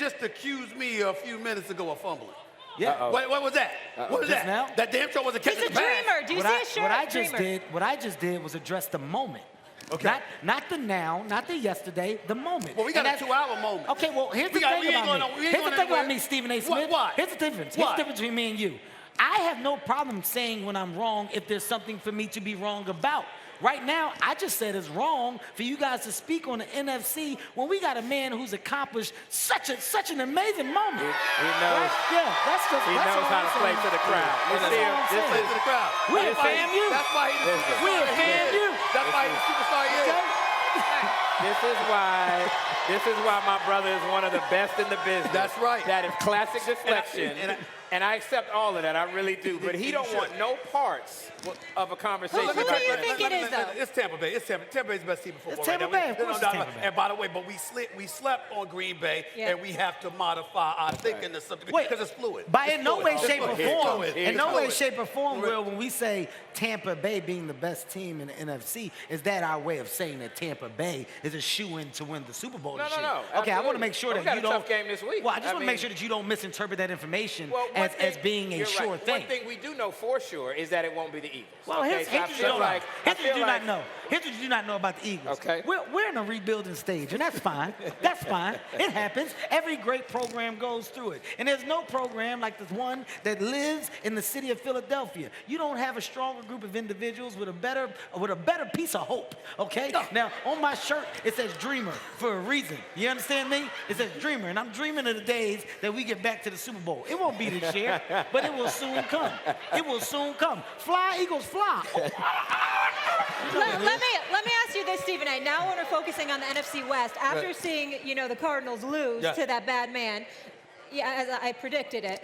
just accused me a few minutes ago of fumbling. Yeah. What was that? What was that? Now? That damn show wasn't catching the pass. He's a dreamer. Do you see his shirt? What I just did was address the moment. Okay. Not the now, not the yesterday, the moment. Well, we got a 2-hour moment. Okay, well, here's the thing about me, Stephen A. Smith. What? Here's the difference. Here's the difference between me and you. I have no problem saying when I'm wrong if there's something for me to be wrong about. Right now, I just said it's wrong for you guys to speak on the NFC when we got a man who's accomplished such an amazing moment. He knows. Right? Yeah, that's just. He knows how to play to the crowd. This plays to the crowd. We FAMU. That's why he's the superstar. We FAMU. That's why he's the superstar. This is why my brother is one of the best in the business. That's right. That is classic deflection. And I accept all of that, I really do. But he don't want no parts of a conversation. Who do you think it is, though? It's Tampa Bay. It's Tampa Bay's the best team in football. It's Tampa Bay, of course it's Tampa Bay. And by the way, but we slept on Green Bay, and we have to modify our thinking to something because it's fluid. In no way, shape, or form, Right. Will, when we say Tampa Bay being the best team in the NFC, is that our way of saying that Tampa Bay is a shoo-in to win the Super Bowl this year? No. Okay, I want to make sure that you don't. We got a tough game this week. Well, I just want to make sure that you don't misinterpret that information as being a sure thing. One thing we do know for sure is that it won't be the Eagles. Well, here's what you do not know. Here's what you do not know about the Eagles. Okay. We're in a rebuilding stage, and that's fine. That's fine. It happens. Every great program goes through it. And there's no program like this one that lives in the city of Philadelphia. You don't have a stronger group of individuals with a better piece of hope, okay? Now, on my shirt, it says Dreamer for a reason. You understand me? It says Dreamer, and I'm dreaming of the days that we get back to the Super Bowl. It won't be this year, but it will soon come. It will soon come. Fly, Eagles, fly. Let me ask you this, Stephen A. Now when we're focusing on the NFC West, after seeing, the Cardinals lose to that bad man, as I predicted it,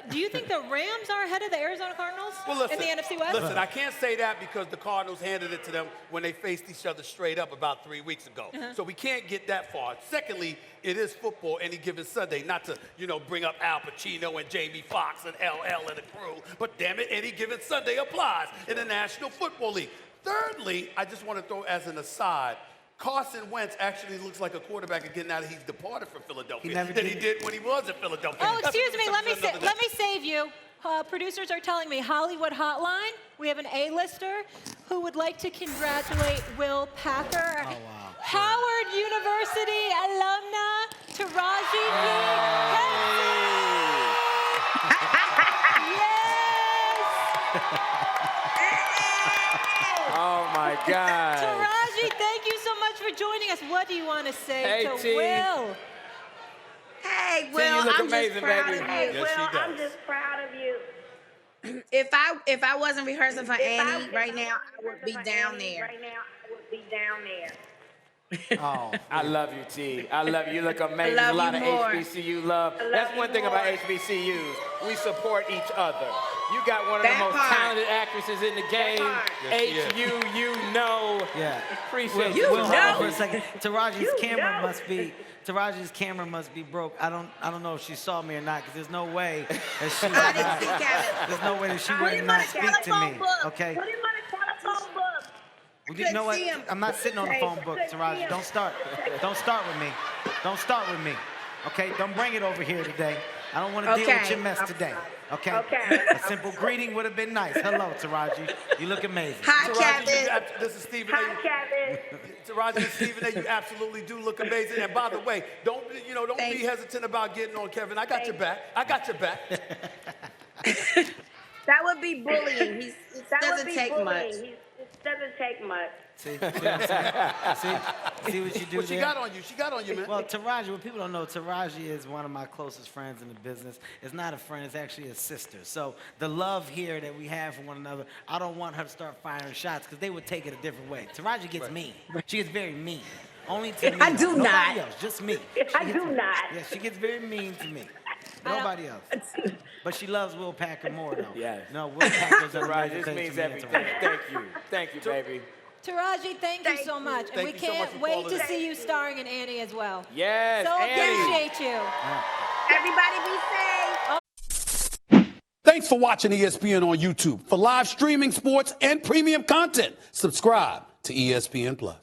do you think the Rams are ahead of the Arizona Cardinals in the NFC West? Listen, I can't say that because the Cardinals handed it to them when they faced each other straight up about 3 weeks ago. So we can't get that far. Secondly, it is football any given Sunday, not to, bring up Al Pacino and Jamie Foxx and LL and the crew, but damn it, any given Sunday applies in the National Football League. Thirdly, I just want to throw as an aside, Carson Wentz actually looks like a quarterback again now that he's departed from Philadelphia than he did when he was in Philadelphia. Oh, excuse me, let me save you. Producers are telling me Hollywood Hotline, we have an A-lister who would like to congratulate Will Packer, Howard University alumna, Taraji Oh, my God. Taraji, thank you so much for joining us. What do you want to say to Will? Hey, Will, you look I'm amazing, just proud baby. of you. Yes, Will, she does. I'm just proud of you. If I wasn't rehearsing for Annie right now, I would be down there. Oh, I love you, T. I love you. You look amazing. I love a lot you of more. HBCU love. That's one thing about HBCUs. We support each other. You got one of That the most part. talented actresses in the game. part. Yes, HU, yeah. Appreciate You Hold know. on for a second. Taraji's camera must be broke. I don't know if she saw me or not, because there's no way that she would I didn't see Kevin. there's no way that she Put would him on not a speak to telephone me. book. Okay. Put him on a telephone book. Well, you know what? see him. I'm not sitting on the phone book, Taraji. Don't start with me. Don't start with me. Okay? Don't bring it over here today. I don't want to deal with your mess today. Okay? A simple greeting would have been nice. Hello, Taraji. You look amazing. Hi, Taraji, Kevin. this is Stephen A. Hi, Kevin. Taraji and Stephen A., you absolutely do look amazing. And by the way, don't be hesitant about getting on Kevin. I got your back. That would be bullying. It doesn't take much. It doesn't take much. See what I'm saying? See what you do Well, she there? got on you, man. Well, Taraji, what people don't know, Taraji is one of my closest friends in the business. It's not a friend, it's actually a sister. So the love here that we have for one another, I don't want her to start firing shots because they would take it a different way. Taraji gets mean. She gets very mean. Only to me. I do Nobody not. else, just me. I do not. Yeah, she gets very mean to me. Nobody else. But she loves Will Packer more, though. Yes. No, Will Packer's a Taraji, this means everything. Thank you, baby. Taraji, thank you so much. And we Thank you so much can't for wait calling to in. see you starring in Annie as well. Yes, So Annie. appreciate you. Everybody be safe. Thanks for watching ESPN on YouTube. For live streaming sports and premium content, subscribe to ESPN+.